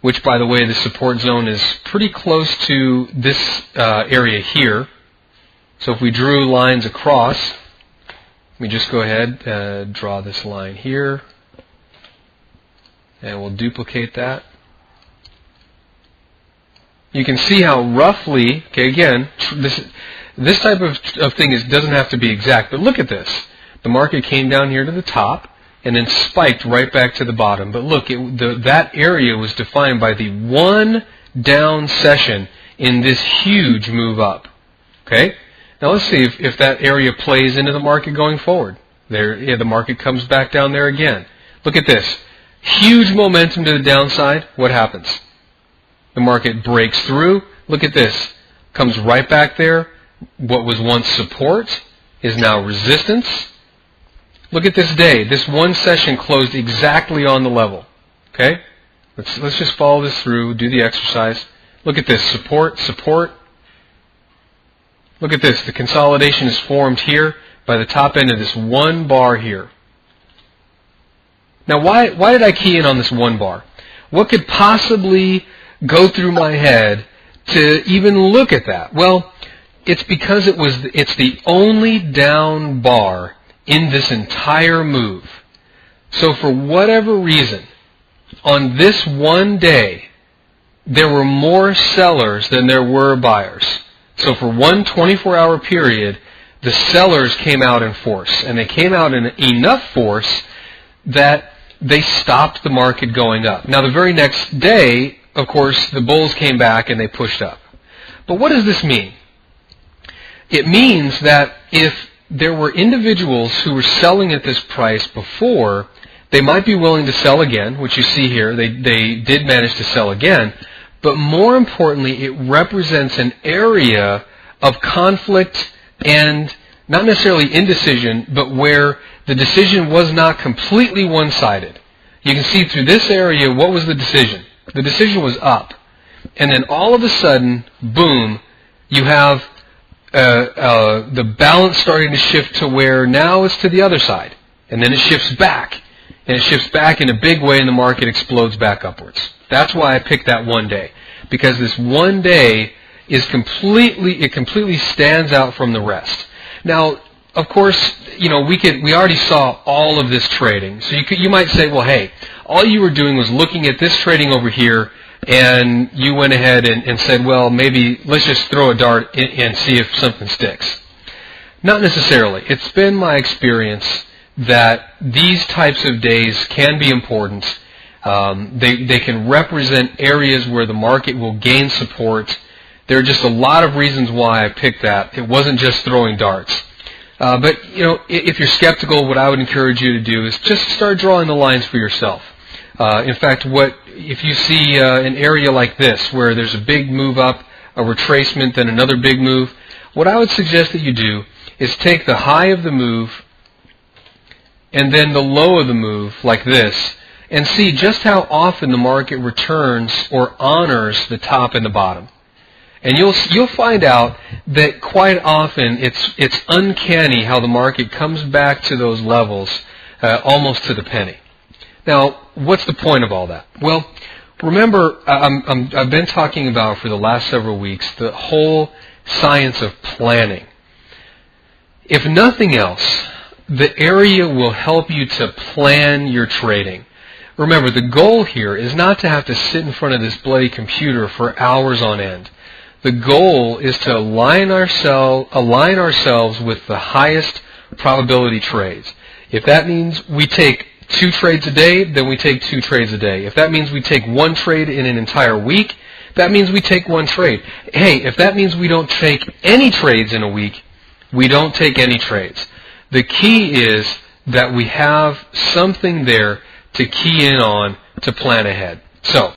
which, by the way, the support zone is pretty close to this area here. So if we drew lines across, let me just go ahead, draw this line here, and we'll duplicate that. You can see how roughly, okay, again, this type of thing doesn't have to be exact, but look at this. The market came down here to the top and then spiked right back to the bottom. But look, that area was defined by the one down session in this huge move up. Okay? Now let's see if that area plays into the market going forward. There, the market comes back down there again. Look at this. Huge momentum to the downside. What happens? The market breaks through. Look at this. Comes right back there. What was once support is now resistance. Look at this day. This one session closed exactly on the level. Okay? Let's just follow this through, do the exercise. Look at this. Support, support. Look at this. The consolidation is formed here by the top end of this one bar here. Now, why did I key in on this one bar? What could possibly go through my head to even look at that? Well, it's because it's the only down bar in this entire move. So for whatever reason, on this one day, there were more sellers than there were buyers. So for one 24-hour period, the sellers came out in force. And they came out in enough force that they stopped the market going up. Now the very next day, of course, the bulls came back and they pushed up. But what does this mean? It means that if there were individuals who were selling at this price before, they might be willing to sell again, which you see here. They did manage to sell again. But more importantly, it represents an area of conflict and not necessarily indecision, but where the decision was not completely one-sided. You can see through this area, what was the decision? The decision was up. And then all of a sudden, boom, you have the balance starting to shift to where now it's to the other side. And then it shifts back. And it shifts back in a big way and the market explodes back upwards. That's why I picked that one day. Because this one day is completely stands out from the rest. Now, of course, we already saw all of this trading. So you might say, well, hey, all you were doing was looking at this trading over here, and you went ahead and said, well, maybe let's just throw a dart and see if something sticks. Not necessarily. It's been my experience that these types of days can be important. They can represent areas where the market will gain support. There are just a lot of reasons why I picked that. It wasn't just throwing darts. But if you're skeptical, what I would encourage you to do is just start drawing the lines for yourself. In fact, if you see an area like this where there's a big move up, a retracement, then another big move, what I would suggest that you do is take the high of the move and then the low of the move like this and see just how often the market returns or honors the top and the bottom. And you'll find out that quite often it's uncanny how the market comes back to those levels almost to the penny. Now, what's the point of all that? Well, remember, I've been talking about for the last several weeks the whole science of planning. If nothing else, the area will help you to plan your trading. Remember, the goal here is not to have to sit in front of this bloody computer for hours on end. The goal is to align ourselves with the highest probability trades. If that means we take 2 trades a day, then we take 2 trades a day. If that means we take 1 trade in an entire week, that means we take 1 trade. Hey, if that means we don't take any trades in a week, we don't take any trades. The key is that we have something there to key in on to plan ahead. So,